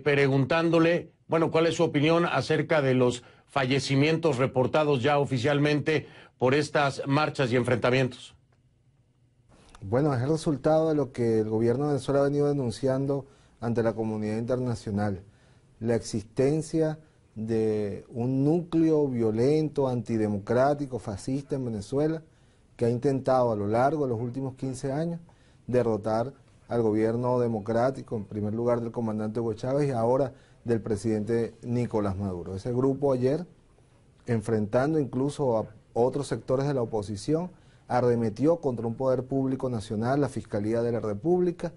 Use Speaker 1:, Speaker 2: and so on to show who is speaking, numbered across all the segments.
Speaker 1: preguntándole, bueno, ¿cuál es su opinión acerca de los fallecimientos reportados ya oficialmente por estas marchas y enfrentamientos?
Speaker 2: Bueno, es el resultado de lo que el gobierno de Venezuela ha venido denunciando ante la comunidad internacional. La existencia de un núcleo violento, antidemocrático, fascista en Venezuela, que ha intentado a lo largo de los últimos 15 años derrotar al gobierno democrático, en primer lugar del comandante Hugo Chávez y ahora del presidente Nicolás Maduro. Ese grupo ayer, enfrentando incluso a otros sectores de la oposición, arremetió contra un poder público nacional, la Fiscalía de la República,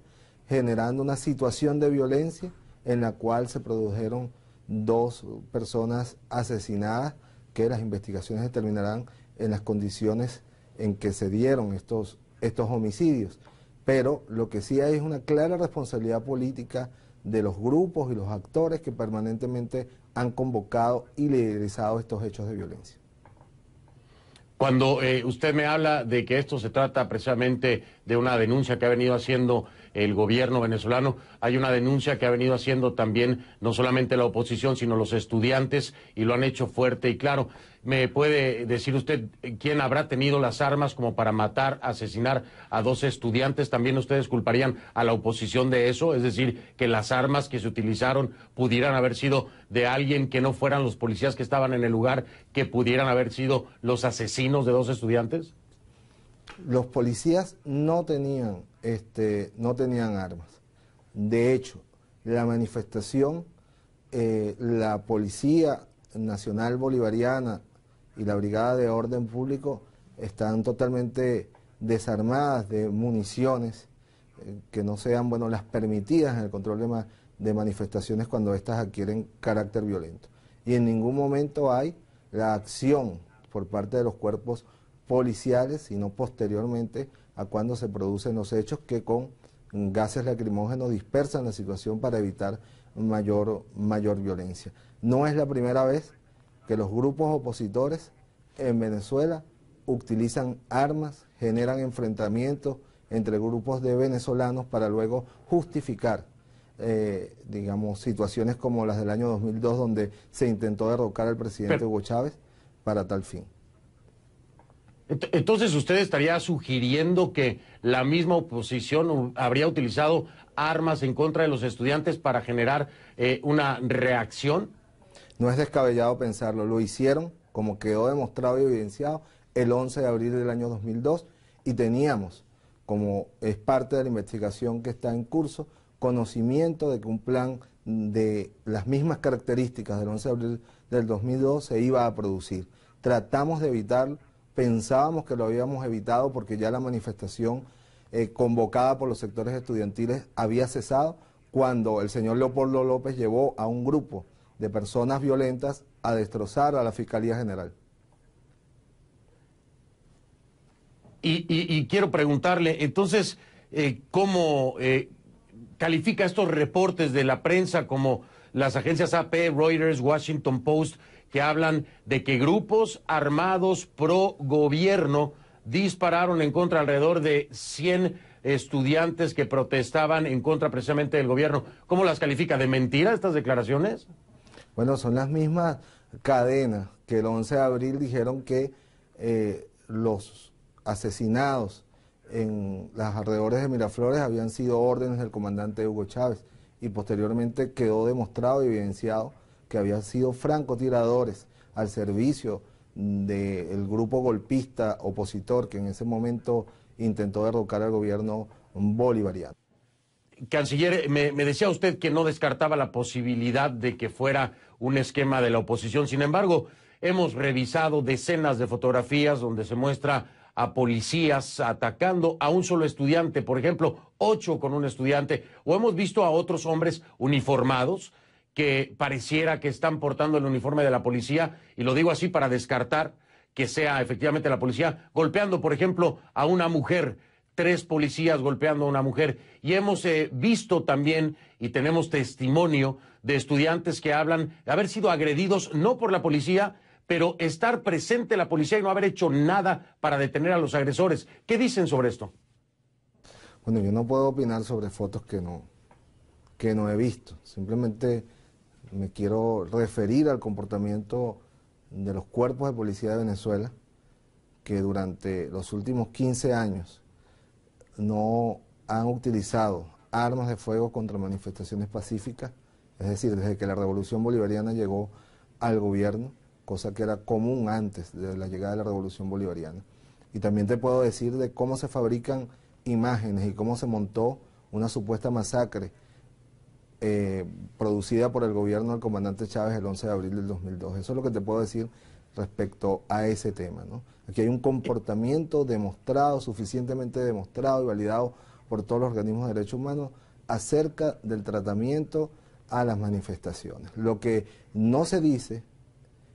Speaker 2: generando una situación de violencia en la cual se produjeron 2 personas asesinadas, que las investigaciones determinarán en las condiciones en que se dieron estos homicidios. Pero lo que sí hay es una clara responsabilidad política de los grupos y los actores que permanentemente han convocado y liderizado estos hechos de violencia.
Speaker 1: Cuando usted me habla de que esto se trata precisamente de una denuncia que ha venido haciendo el gobierno venezolano, hay una denuncia que ha venido haciendo también no solamente la oposición, sino los estudiantes, y lo han hecho fuerte y claro. ¿Me puede decir usted quién habrá tenido las armas como para matar, asesinar a 2 estudiantes? ¿También ustedes culparían a la oposición de eso? Es decir, que las armas que se utilizaron pudieran haber sido de alguien que no fueran los policías que estaban en el lugar, que pudieran haber sido los asesinos de 2 estudiantes.
Speaker 2: Los policías no tenían armas. De hecho, la manifestación, la Policía Nacional Bolivariana y la Brigada de Orden Público están totalmente desarmadas de municiones que no sean, bueno, las permitidas en el control de manifestaciones cuando éstas adquieren carácter violento. Y en ningún momento hay la acción por parte de los cuerpos policiales, sino posteriormente a cuando se producen los hechos que con gases lacrimógenos dispersan la situación para evitar mayor violencia. No es la primera vez que los grupos opositores en Venezuela utilizan armas, generan enfrentamientos entre grupos de venezolanos para luego justificar, digamos, situaciones como las del año 2002, donde se intentó derrocar al presidente Hugo Chávez para tal fin.
Speaker 1: Entonces, ¿usted estaría sugiriendo que la misma oposición habría utilizado armas en contra de los estudiantes para generar una reacción?
Speaker 2: No es descabellado pensarlo, lo hicieron, como quedó demostrado y evidenciado, el 11 de abril del año 2002, y teníamos, como es parte de la investigación que está en curso, conocimiento de que un plan de las mismas características del 11 de abril del 2002 se iba a producir. Tratamos de evitarlo, pensábamos que lo habíamos evitado porque ya la manifestación convocada por los sectores estudiantiles había cesado cuando el señor Leopoldo López llevó a un grupo de personas violentas a destrozar a la Fiscalía General.
Speaker 1: Y quiero preguntarle, entonces, ¿cómo califica estos reportes de la prensa como las agencias AP, Reuters, Washington Post, que hablan de que grupos armados pro gobierno dispararon en contra alrededor de 100 estudiantes que protestaban en contra precisamente del gobierno? ¿Cómo las califica? ¿De mentira estas declaraciones?
Speaker 2: Bueno, son las mismas cadenas que el 11 de abril dijeron que los asesinados en los alrededores de Miraflores habían sido órdenes del comandante Hugo Chávez, y posteriormente quedó demostrado y evidenciado que habían sido francotiradores al servicio del grupo golpista opositor que en ese momento intentó derrocar al gobierno bolivariano.
Speaker 1: Canciller, me decía usted que no descartaba la posibilidad de que fuera un esquema de la oposición. Sin embargo, hemos revisado decenas de fotografías donde se muestra a policías atacando a un solo estudiante, por ejemplo, 8 con un estudiante, o hemos visto a otros hombres uniformados que pareciera que están portando el uniforme de la policía, y lo digo así para descartar que sea efectivamente la policía, golpeando, por ejemplo, a una mujer. 3 policías golpeando a una mujer. Y hemos visto también, y tenemos testimonio de estudiantes que hablan de haber sido agredidos no por la policía, pero estar presente la policía y no haber hecho nada para detener a los agresores. ¿Qué dicen sobre esto?
Speaker 2: Bueno, yo no puedo opinar sobre fotos que no he visto. Simplemente me quiero referir al comportamiento de los cuerpos de policía de Venezuela, que durante los últimos 15 años no han utilizado armas de fuego contra manifestaciones pacíficas, es decir, desde que la revolución bolivariana llegó al gobierno, cosa que era común antes de la llegada de la revolución bolivariana. Y también te puedo decir de cómo se fabrican imágenes y cómo se montó una supuesta masacre producida por el gobierno del comandante Chávez el 11 de abril del 2002. Eso es lo que te puedo decir respecto a ese tema, ¿no? Aquí hay un comportamiento demostrado, suficientemente demostrado y validado por todos los organismos de derechos humanos acerca del tratamiento a las manifestaciones. Lo que no se dice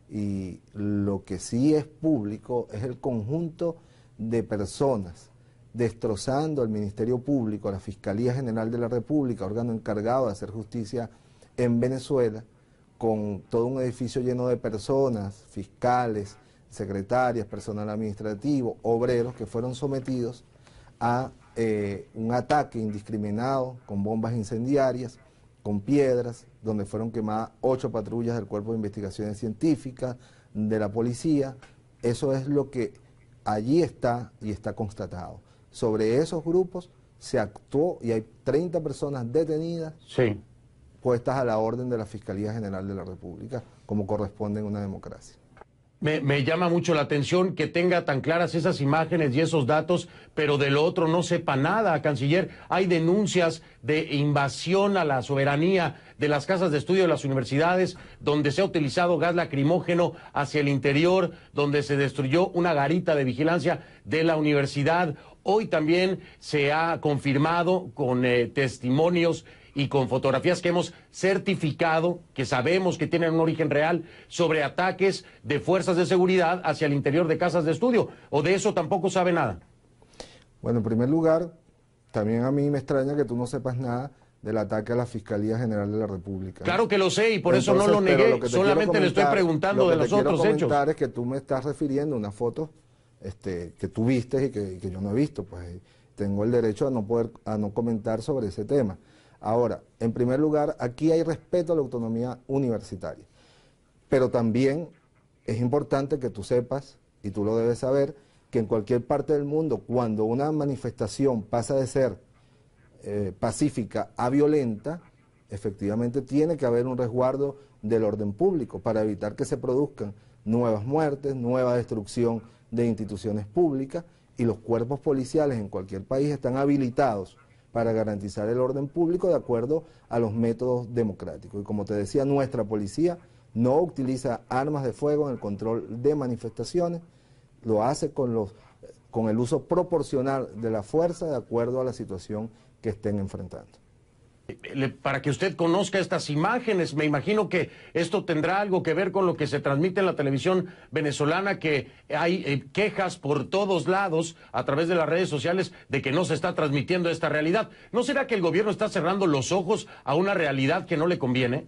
Speaker 2: y lo que sí es público es el conjunto de personas destrozando al Ministerio Público, la Fiscalía General de la República, órgano encargado de hacer justicia en Venezuela, con todo un edificio lleno de personas, fiscales, secretarias, personal administrativo, obreros que fueron sometidos a un ataque indiscriminado con bombas incendiarias, con piedras, donde fueron quemadas 8 patrullas del Cuerpo de Investigaciones Científicas, de la policía. Eso es lo que allí está y está constatado. Sobre esos grupos se actuó y hay 30 personas detenidas,
Speaker 1: Sí.
Speaker 2: puestas a la orden de la Fiscalía General de la República, como corresponde en una democracia.
Speaker 1: Me llama mucho la atención que tenga tan claras esas imágenes y esos datos, pero de lo otro no sepa nada, canciller. Hay denuncias de invasión a la soberanía de las casas de estudio de las universidades, donde se ha utilizado gas lacrimógeno hacia el interior, donde se destruyó una garita de vigilancia de la universidad. Hoy también se ha confirmado con testimonios y con fotografías que hemos certificado, que sabemos que tienen un origen real, sobre ataques de fuerzas de seguridad hacia el interior de casas de estudio. ¿O de eso tampoco sabe nada?
Speaker 2: Bueno, en primer lugar, también a mí me extraña que tú no sepas nada del ataque a la Fiscalía General de la República, ¿no?
Speaker 1: Claro que lo sé y por
Speaker 2: Entonces,
Speaker 1: eso no lo
Speaker 2: pero
Speaker 1: negué, solamente le estoy preguntando de los otros hechos.
Speaker 2: Lo que te quiero comentar es que tú me estás refiriendo a una foto que tú viste y que yo no he visto, pues tengo el derecho a no comentar sobre ese tema. Ahora, en primer lugar, aquí hay respeto a la autonomía universitaria, pero también es importante que tú sepas, y tú lo debes saber, que en cualquier parte del mundo, cuando una manifestación pasa de ser pacífica a violenta, efectivamente tiene que haber un resguardo del orden público para evitar que se produzcan nuevas muertes, nueva destrucción de instituciones públicas, y los cuerpos policiales en cualquier país están habilitados para garantizar el orden público de acuerdo a los métodos democráticos. Y como te decía, nuestra policía no utiliza armas de fuego en el control de manifestaciones, lo hace con el uso proporcional de la fuerza de acuerdo a la situación que estén enfrentando.
Speaker 1: Para que usted conozca estas imágenes, me imagino que esto tendrá algo que ver con lo que se transmite en la televisión venezolana, que hay quejas por todos lados a través de las redes sociales de que no se está transmitiendo esta realidad. ¿No será que el gobierno está cerrando los ojos a una realidad que no le conviene?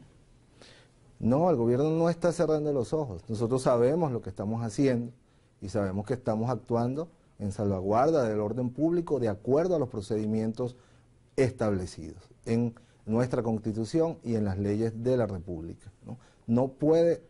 Speaker 2: No, el gobierno no está cerrando los ojos. Nosotros sabemos lo que estamos haciendo y sabemos que estamos actuando en salvaguarda del orden público de acuerdo a los procedimientos establecidos en nuestra Constitución y en las leyes de la República, ¿no? No puede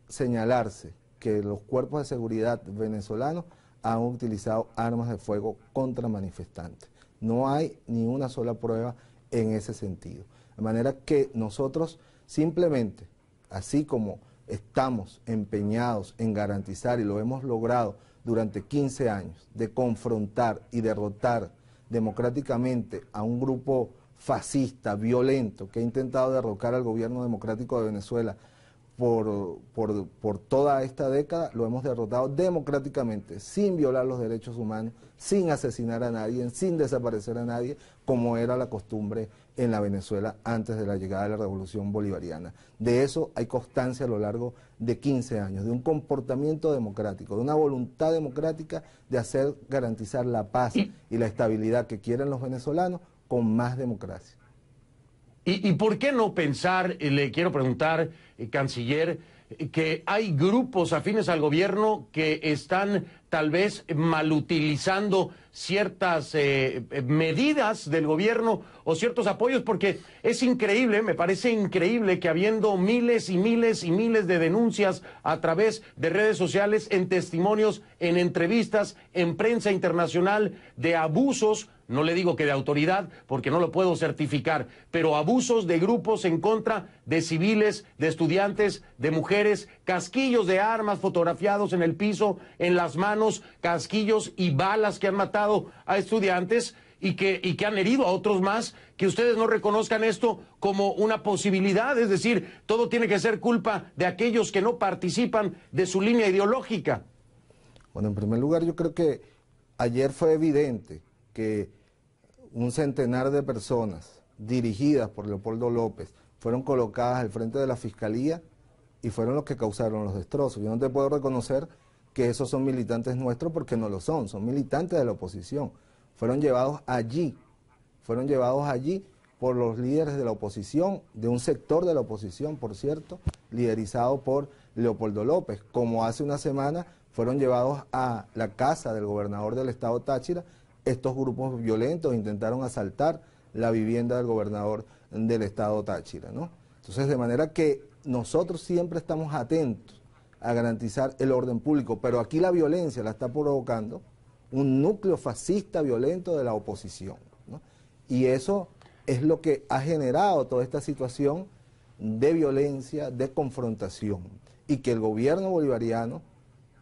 Speaker 2: señalarse que los cuerpos de seguridad venezolanos han utilizado armas de fuego contra manifestantes. No hay ni una sola prueba en ese sentido. De manera que nosotros simplemente, así como estamos empeñados en garantizar, y lo hemos logrado durante 15 años, de confrontar y derrotar democráticamente a un grupo fascista, violento, que ha intentado derrocar al gobierno democrático de Venezuela por toda esta década, lo hemos derrotado democráticamente, sin violar los derechos humanos, sin asesinar a nadie, sin desaparecer a nadie, como era la costumbre en la Venezuela antes de la llegada de la Revolución Bolivariana. De eso hay constancia a lo largo de 15 años, de un comportamiento democrático, de una voluntad democrática de hacer garantizar la paz y la estabilidad que quieren los venezolanos con más democracia.
Speaker 1: ¿Y por qué no pensar, le quiero preguntar, canciller, que hay grupos afines al gobierno que están tal vez malutilizando ciertas medidas del gobierno o ciertos apoyos, porque es increíble, me parece increíble que habiendo miles y miles y miles de denuncias a través de redes sociales, en testimonios, en entrevistas, en prensa internacional, de abusos, no le digo que de autoridad, porque no lo puedo certificar, pero abusos de grupos en contra de civiles, de estudiantes, de mujeres, casquillos de armas fotografiados en el piso, en las manos, casquillos y balas que han matado a estudiantes y que han herido a otros más, que ustedes no reconozcan esto como una posibilidad, es decir, todo tiene que ser culpa de aquellos que no participan de su línea ideológica.
Speaker 2: Bueno, en primer lugar, yo creo que ayer fue evidente que un centenar de personas dirigidas por Leopoldo López fueron colocadas al frente de la Fiscalía y fueron los que causaron los destrozos. Yo no te puedo reconocer que esos son militantes nuestros porque no lo son militantes de la oposición. Fueron llevados allí por los líderes de la oposición, de un sector de la oposición, por cierto, liderizado por Leopoldo López, como hace una semana fueron llevados a la casa del gobernador del estado Táchira. Estos grupos violentos intentaron asaltar la vivienda del gobernador del estado Táchira, ¿no? Entonces, de manera que nosotros siempre estamos atentos a garantizar el orden público, pero aquí la violencia la está provocando un núcleo fascista violento de la oposición, ¿no? Y eso es lo que ha generado toda esta situación de violencia, de confrontación, y que el gobierno bolivariano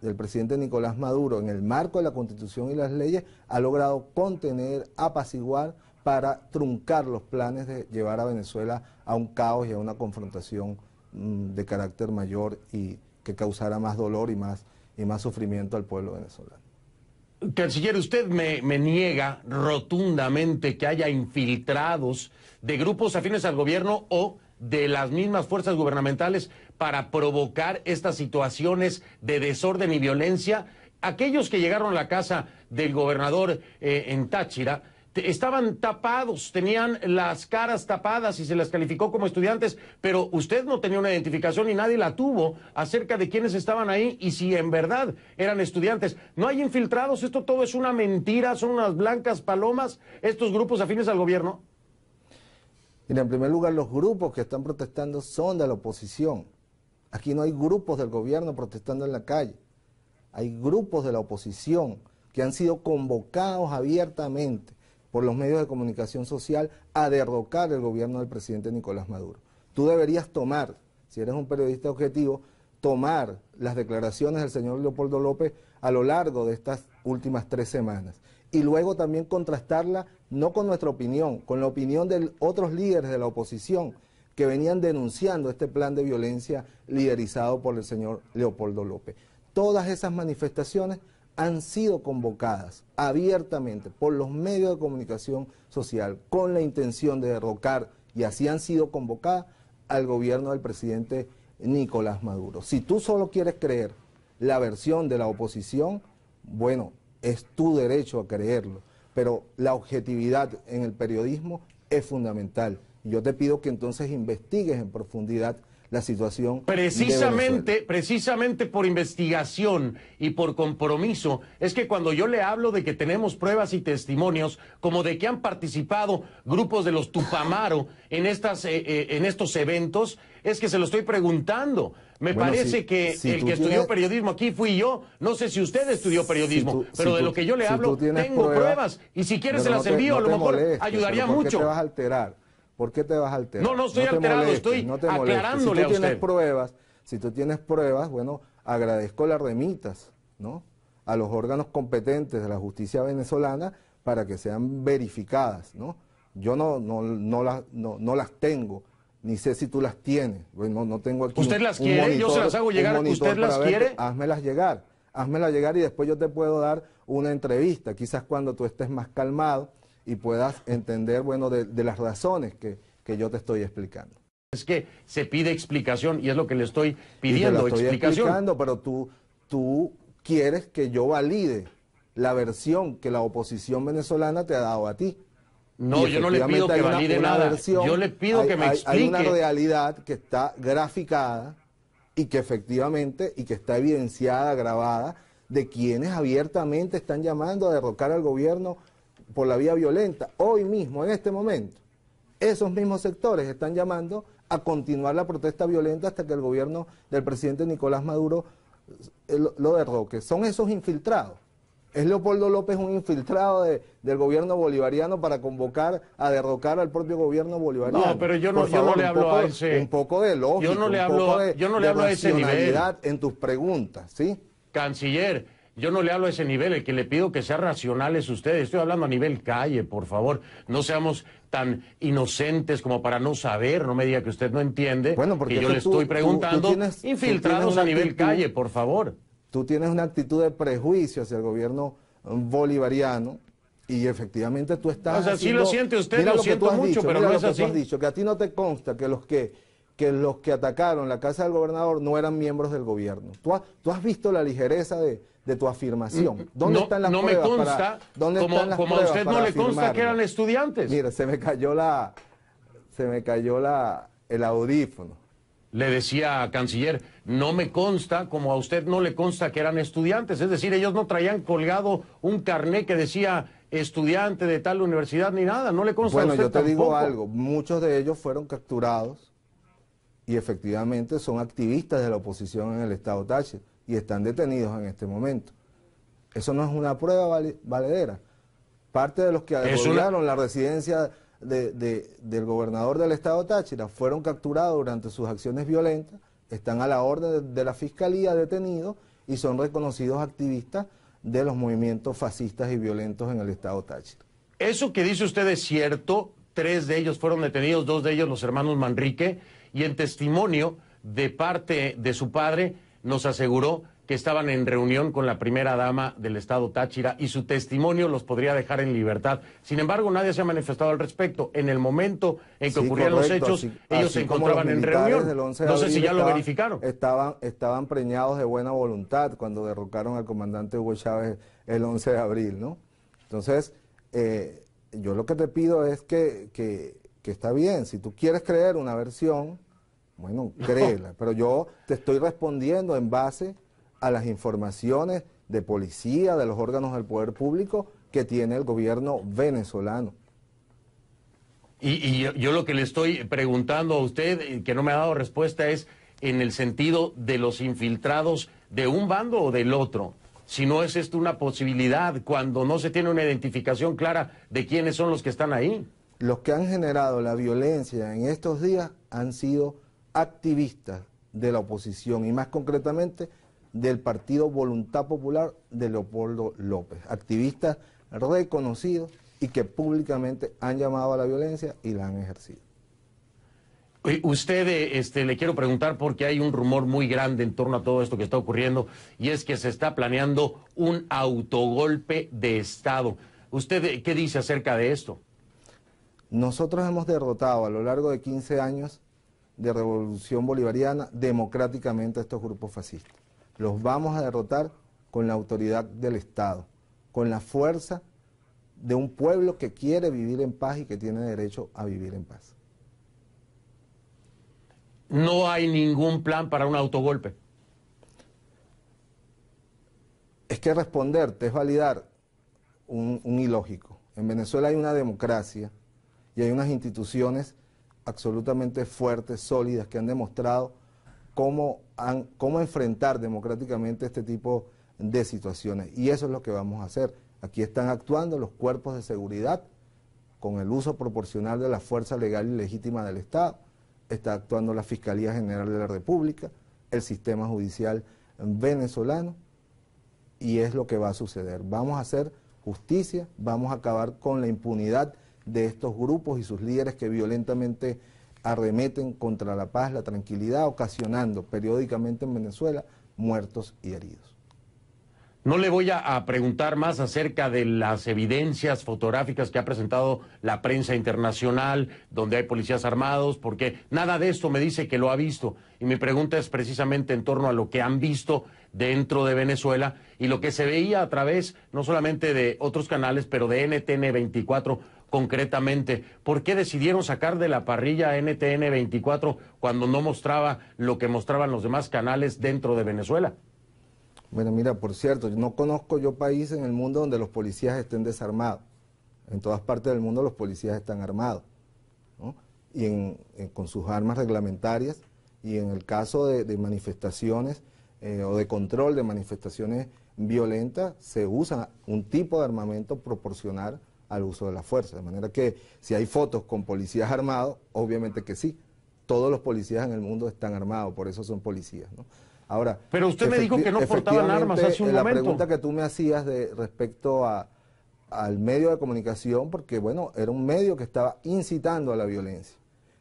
Speaker 2: del presidente Nicolás Maduro, en el marco de la Constitución y las leyes, ha logrado contener, apaciguar, para truncar los planes de llevar a Venezuela a un caos y a una confrontación de carácter mayor y que causara más dolor y más sufrimiento al pueblo venezolano.
Speaker 1: Canciller, usted me niega rotundamente que haya infiltrados de grupos afines al gobierno o de las mismas fuerzas gubernamentales para provocar estas situaciones de desorden y violencia. Aquellos que llegaron a la casa del gobernador en Táchira estaban tapados, tenían las caras tapadas y se les calificó como estudiantes, pero usted no tenía una identificación y nadie la tuvo acerca de quiénes estaban ahí y si en verdad eran estudiantes. No hay infiltrados, esto todo es una mentira, son unas blancas palomas, estos grupos afines al gobierno.
Speaker 2: Mira, en primer lugar, los grupos que están protestando son de la oposición. Aquí no hay grupos del gobierno protestando en la calle. Hay grupos de la oposición que han sido convocados abiertamente por los medios de comunicación social a derrocar el gobierno del presidente Nicolás Maduro. Tú deberías tomar, si eres un periodista objetivo, tomar las declaraciones del señor Leopoldo López a lo largo de estas últimas 3 semanas y luego también contrastarla no con nuestra opinión, con la opinión de otros líderes de la oposición que venían denunciando este plan de violencia liderizado por el señor Leopoldo López. Todas esas manifestaciones han sido convocadas abiertamente por los medios de comunicación social con la intención de derrocar, y así han sido convocadas, al gobierno del presidente Nicolás Maduro. Si tú solo quieres creer la versión de la oposición, bueno, es tu derecho a creerlo, pero la objetividad en el periodismo es fundamental. Yo te pido que entonces investigues en profundidad la situación
Speaker 1: precisamente por investigación y por compromiso, es que cuando yo le hablo de que tenemos pruebas y testimonios, como de que han participado grupos de los Tupamaro en estos eventos, es que se lo estoy preguntando. Me parece que el que estudió periodismo aquí fui yo. No sé si usted estudió periodismo, pero de lo que yo le hablo tengo pruebas. Y si quieres se las envío, a lo mejor ayudaría mucho.
Speaker 2: ¿Por qué te vas a alterar? ¿Por qué te vas a alterar?
Speaker 1: No estoy alterado, estoy aclarándole a usted.
Speaker 2: Si tú tienes pruebas, bueno, agradezco las remitas, ¿no?, a los órganos competentes de la justicia venezolana para que sean verificadas, ¿no? Yo no las tengo, ni sé si tú las tienes. Bueno, no tengo aquí.
Speaker 1: ¿Usted las quiere? Monitor, yo se las hago llegar. ¿Usted las quiere?
Speaker 2: Házmelas llegar y después yo te puedo dar una entrevista, quizás cuando tú estés más calmado y puedas entender, bueno, de las razones que yo te estoy explicando.
Speaker 1: Es que se pide explicación y es lo que le estoy pidiendo,
Speaker 2: y te lo estoy explicando, pero tú quieres que yo valide la versión que la oposición venezolana te ha dado a ti.
Speaker 1: No, yo no le pido que valide nada. Yo le pido que me explique.
Speaker 2: Hay una realidad que está graficada y que efectivamente, y que está evidenciada, grabada, de quienes abiertamente están llamando a derrocar al gobierno por la vía violenta. Hoy mismo, en este momento, esos mismos sectores están llamando a continuar la protesta violenta hasta que el gobierno del presidente Nicolás Maduro lo derroque. Son esos infiltrados. ¿Es Leopoldo López un infiltrado del gobierno bolivariano para convocar a derrocar al propio gobierno bolivariano?
Speaker 1: No, pero yo no le hablo a ese...
Speaker 2: Un poco de lógica,
Speaker 1: yo no le hablo a ese nivel
Speaker 2: en tus preguntas, ¿sí?
Speaker 1: Canciller, yo no le hablo a ese nivel, el que le pido que sea racional es usted. Estoy hablando a nivel calle, por favor. No seamos tan inocentes como para no saber, no me diga que usted no entiende,
Speaker 2: bueno, porque
Speaker 1: que yo le estoy preguntando, infiltrados a nivel calle, por favor.
Speaker 2: Tú tienes una actitud de prejuicio hacia el gobierno bolivariano y efectivamente tú estás...
Speaker 1: O sea,
Speaker 2: haciendo,
Speaker 1: sí lo siente usted,
Speaker 2: lo
Speaker 1: siento mucho,
Speaker 2: dicho,
Speaker 1: pero no es así.
Speaker 2: Tú has dicho, que a ti no te consta que los que atacaron la casa del gobernador no eran miembros del gobierno. Tú has visto la ligereza de tu afirmación. ¿Dónde están las pruebas?
Speaker 1: No me consta, como a usted no le consta que eran estudiantes.
Speaker 2: Mira, se me cayó el audífono.
Speaker 1: Le decía, canciller, no me consta, como a usted no le consta que eran estudiantes. Es decir, ellos no traían colgado un carné que decía estudiante de tal universidad ni nada. No le consta a usted
Speaker 2: yo te
Speaker 1: tampoco.
Speaker 2: digo algo. Muchos de ellos fueron capturados y efectivamente son activistas de la oposición en el estado Táchira y están detenidos en este momento. Eso no es una prueba valedera. Parte de los que rodearon la residencia del gobernador del estado Táchira fueron capturados durante sus acciones violentas, están a la orden de la fiscalía detenidos y son reconocidos activistas de los movimientos fascistas y violentos en el estado Táchira.
Speaker 1: Eso que dice usted es cierto. 3 de ellos fueron detenidos, 2 de ellos los hermanos Manrique, y en testimonio de parte de su padre nos aseguró que estaban en reunión con la primera dama del estado Táchira y su testimonio los podría dejar en libertad. Sin embargo, nadie se ha manifestado al respecto. En el momento en que ocurrían los hechos, ellos se encontraban en reunión. No sé si ya lo verificaron.
Speaker 2: Estaban preñados de buena voluntad cuando derrocaron al comandante Hugo Chávez el 11 de abril, ¿no? Entonces, yo lo que te pido es que está bien, si tú quieres creer una versión, bueno, créela, pero yo te estoy respondiendo en base a las informaciones de policía, de los órganos del poder público que tiene el gobierno venezolano.
Speaker 1: Y yo lo que le estoy preguntando a usted, que no me ha dado respuesta, es en el sentido de los infiltrados de un bando o del otro. Si no es esto una posibilidad cuando no se tiene una identificación clara de quiénes son los que están ahí.
Speaker 2: Los que han generado la violencia en estos días han sido activistas de la oposición y más concretamente del Partido Voluntad Popular de Leopoldo López, activistas reconocidos y que públicamente han llamado a la violencia y la han ejercido.
Speaker 1: Usted, le quiero preguntar porque hay un rumor muy grande en torno a todo esto que está ocurriendo y es que se está planeando un autogolpe de Estado. ¿Usted qué dice acerca de esto?
Speaker 2: Nosotros hemos derrotado a lo largo de 15 años de revolución bolivariana democráticamente a estos grupos fascistas. Los vamos a derrotar con la autoridad del Estado, con la fuerza de un pueblo que quiere vivir en paz y que tiene derecho a vivir en paz.
Speaker 1: No hay ningún plan para un autogolpe.
Speaker 2: Es que responderte es validar un ilógico. En Venezuela hay una democracia y hay unas instituciones absolutamente fuertes, sólidas, que han demostrado cómo enfrentar democráticamente este tipo de situaciones. Y eso es lo que vamos a hacer. Aquí están actuando los cuerpos de seguridad con el uso proporcional de la fuerza legal y legítima del Estado. Está actuando la Fiscalía General de la República, el sistema judicial venezolano, y es lo que va a suceder. Vamos a hacer justicia, vamos a acabar con la impunidad de estos grupos y sus líderes que violentamente arremeten contra la paz, la tranquilidad, ocasionando periódicamente en Venezuela muertos y heridos.
Speaker 1: No le voy a preguntar más acerca de las evidencias fotográficas que ha presentado la prensa internacional, donde hay policías armados, porque nada de esto me dice que lo ha visto. Y mi pregunta es precisamente en torno a lo que han visto dentro de Venezuela y lo que se veía a través no solamente de otros canales, pero de NTN 24, concretamente? ¿Por qué decidieron sacar de la parrilla NTN 24 cuando no mostraba lo que mostraban los demás canales dentro de Venezuela?
Speaker 2: Bueno, mira, por cierto, no conozco yo país en el mundo donde los policías estén desarmados. En todas partes del mundo los policías están armados, ¿no? Y con sus armas reglamentarias, y en el caso de manifestaciones o de control de manifestaciones violentas, se usa un tipo de armamento proporcional al uso de la fuerza. De manera que si hay fotos con policías armados, obviamente que sí. Todos los policías en el mundo están armados, por eso son policías, ¿no? Ahora,
Speaker 1: pero usted me dijo que no portaban armas hace un
Speaker 2: la
Speaker 1: momento.
Speaker 2: pregunta que tú me hacías respecto al medio de comunicación, porque bueno, era un medio que estaba incitando a la violencia.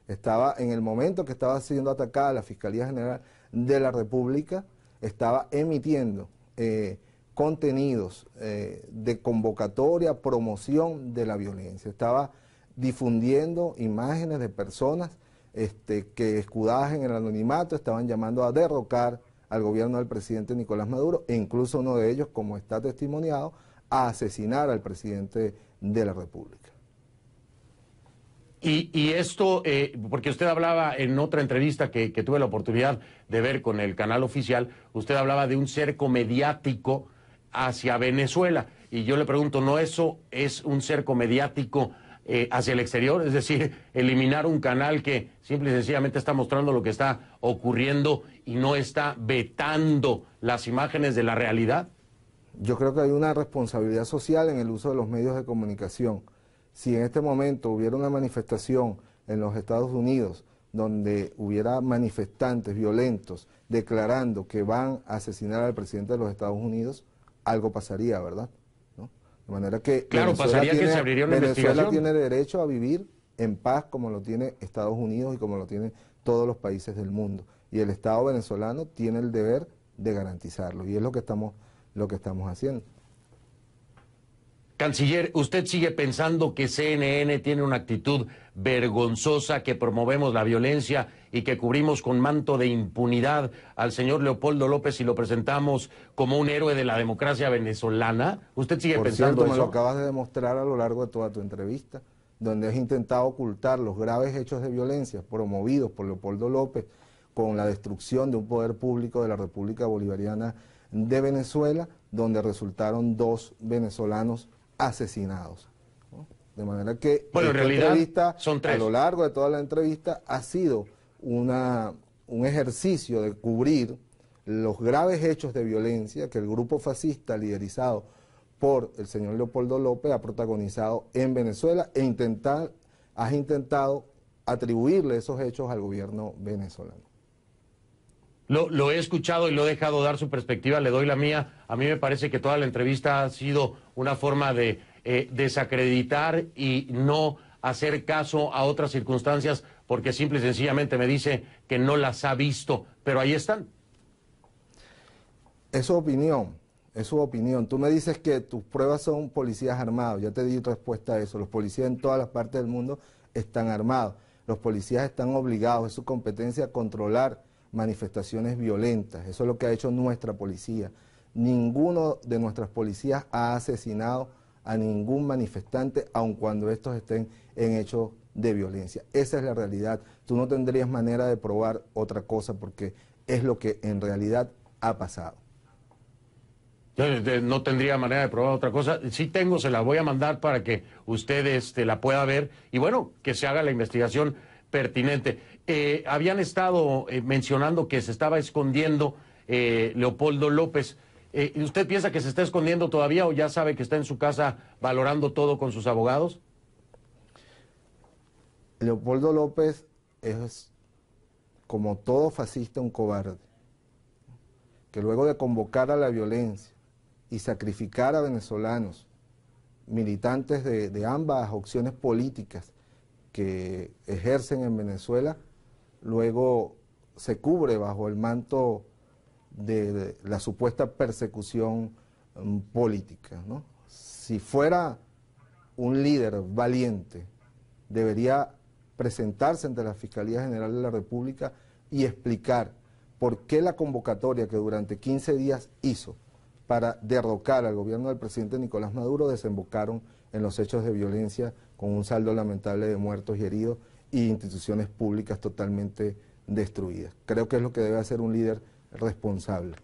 Speaker 2: Estaba en el momento que estaba siendo atacada la Fiscalía General de la República, estaba emitiendo contenidos de convocatoria, promoción de la violencia. Estaba difundiendo imágenes de personas que escudadas en el anonimato estaban llamando a derrocar al gobierno del presidente Nicolás Maduro, e incluso uno de ellos, como está testimoniado, a asesinar al presidente de la República.
Speaker 1: Y esto, porque usted hablaba en otra entrevista que tuve la oportunidad de ver con el canal oficial, usted hablaba de un cerco mediático hacia Venezuela, y yo le pregunto, ¿no eso es un cerco mediático hacia el exterior? Es decir, eliminar un canal que simple y sencillamente está mostrando lo que está ocurriendo y no está vetando las imágenes de la realidad.
Speaker 2: Yo creo que hay una responsabilidad social en el uso de los medios de comunicación. Si en este momento hubiera una manifestación en los Estados Unidos donde hubiera manifestantes violentos declarando que van a asesinar al presidente de los Estados Unidos, algo pasaría, ¿verdad? ¿No? De manera que
Speaker 1: claro, pasaría que se abriría una investigación.
Speaker 2: Venezuela tiene derecho a vivir en paz como lo tiene Estados Unidos y como lo tienen todos los países del mundo. Y el Estado venezolano tiene el deber de garantizarlo, y es lo que estamos haciendo.
Speaker 1: Canciller, ¿usted sigue pensando que CNN tiene una actitud vergonzosa, que promovemos la violencia y que cubrimos con manto de impunidad al señor Leopoldo López y lo presentamos como un héroe de la democracia venezolana? ¿Usted sigue pensando eso?
Speaker 2: Me lo acabas de demostrar a lo largo de toda tu entrevista, donde has intentado ocultar los graves hechos de violencia promovidos por Leopoldo López con la destrucción de un poder público de la República Bolivariana de Venezuela, donde resultaron 2 venezolanos asesinados, ¿no? De manera que
Speaker 1: bueno, en realidad son 3.
Speaker 2: A lo largo de toda la entrevista ha sido un ejercicio de cubrir los graves hechos de violencia que el grupo fascista liderizado por el señor Leopoldo López ha protagonizado en Venezuela, e has intentado atribuirle esos hechos al gobierno venezolano.
Speaker 1: Lo he escuchado y lo he dejado dar su perspectiva, le doy la mía. A mí me parece que toda la entrevista ha sido una forma de desacreditar y no hacer caso a otras circunstancias, porque simple y sencillamente me dice que no las ha visto, pero ahí están.
Speaker 2: Es su opinión, es su opinión. Tú me dices que tus pruebas son policías armados, ya te di respuesta a eso. Los policías en todas las partes del mundo están armados. Los policías están obligados, es su competencia controlar manifestaciones violentas. Eso es lo que ha hecho nuestra policía. Ninguno de nuestras policías ha asesinado a ningún manifestante, aun cuando estos estén en hechos de violencia. Esa es la realidad. Tú no tendrías manera de probar otra cosa, porque es lo que en realidad ha pasado.
Speaker 1: Yo no tendría manera de probar otra cosa. Sí tengo, se la voy a mandar para que usted la pueda ver y bueno, que se haga la investigación pertinente. Habían estado mencionando que se estaba escondiendo Leopoldo López. ¿Usted piensa que se está escondiendo todavía o ya sabe que está en su casa valorando todo con sus abogados?
Speaker 2: Leopoldo López es, como todo fascista, un cobarde, que luego de convocar a la violencia y sacrificar a venezolanos, militantes de ambas opciones políticas que ejercen en Venezuela, luego se cubre bajo el manto de la supuesta persecución política, ¿no? Si fuera un líder valiente, debería presentarse ante la Fiscalía General de la República y explicar por qué la convocatoria que durante 15 días hizo para derrocar al gobierno del presidente Nicolás Maduro desembocaron en los hechos de violencia con un saldo lamentable de muertos y heridos y instituciones públicas totalmente destruidas. Creo que es lo que debe hacer un líder responsable.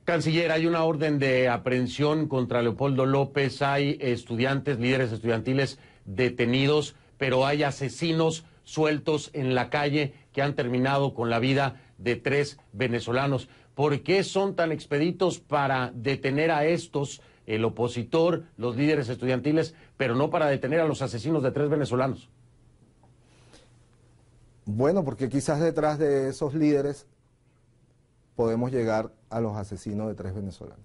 Speaker 1: Canciller, hay una orden de aprehensión contra Leopoldo López, hay estudiantes, líderes estudiantiles detenidos, pero hay asesinos sueltos en la calle que han terminado con la vida de 3 venezolanos. ¿Por qué son tan expeditos para detener a estos, el opositor, los líderes estudiantiles, pero no para detener a los asesinos de 3 venezolanos?
Speaker 2: Bueno, porque quizás detrás de esos líderes podemos llegar a los asesinos de 3 venezolanos.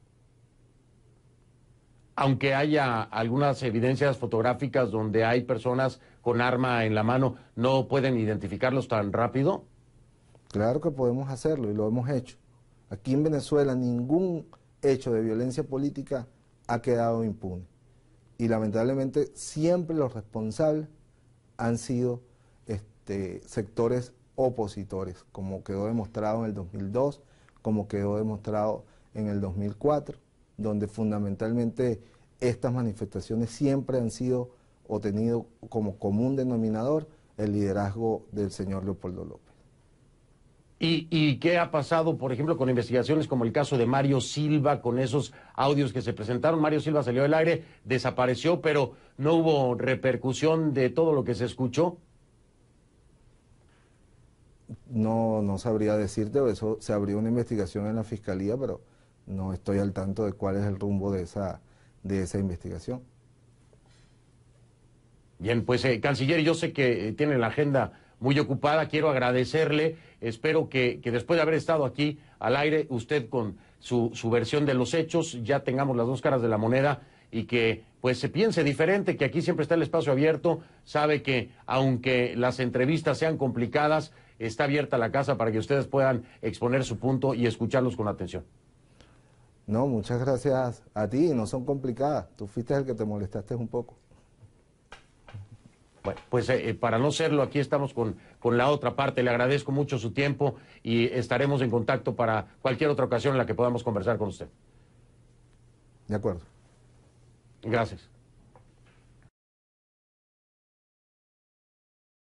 Speaker 1: Aunque haya algunas evidencias fotográficas donde hay personas con arma en la mano, ¿no pueden identificarlos tan rápido?
Speaker 2: Claro que podemos hacerlo y lo hemos hecho. Aquí en Venezuela ningún hecho de violencia política ha quedado impune. Y lamentablemente siempre los responsables han sido sectores opositores, como quedó demostrado en el 2002, como quedó demostrado en el 2004, donde fundamentalmente estas manifestaciones siempre han sido o tenido como común denominador el liderazgo del señor Leopoldo López.
Speaker 1: ¿Y qué ha pasado, por ejemplo, con investigaciones como el caso de Mario Silva, con esos audios que se presentaron? Mario Silva salió del aire, desapareció, pero no hubo repercusión de todo lo que se escuchó.
Speaker 2: No sabría decirte, eso se abrió una investigación en la Fiscalía, pero no estoy al tanto de cuál es el rumbo de esa investigación.
Speaker 1: Bien, pues canciller, yo sé que tiene la agenda muy ocupada, quiero agradecerle, espero que después de haber estado aquí al aire, usted con su versión de los hechos, ya tengamos las dos caras de la moneda y que pues se piense diferente, que aquí siempre está el espacio abierto, sabe que aunque las entrevistas sean complicadas, está abierta la casa para que ustedes puedan exponer su punto y escucharlos con atención.
Speaker 2: No, muchas gracias a ti, no son complicadas, tú fuiste el que te molestaste un poco.
Speaker 1: Bueno, pues para no serlo, aquí estamos con la otra parte. Le agradezco mucho su tiempo y estaremos en contacto para cualquier otra ocasión en la que podamos conversar con usted.
Speaker 2: De acuerdo.
Speaker 1: Gracias.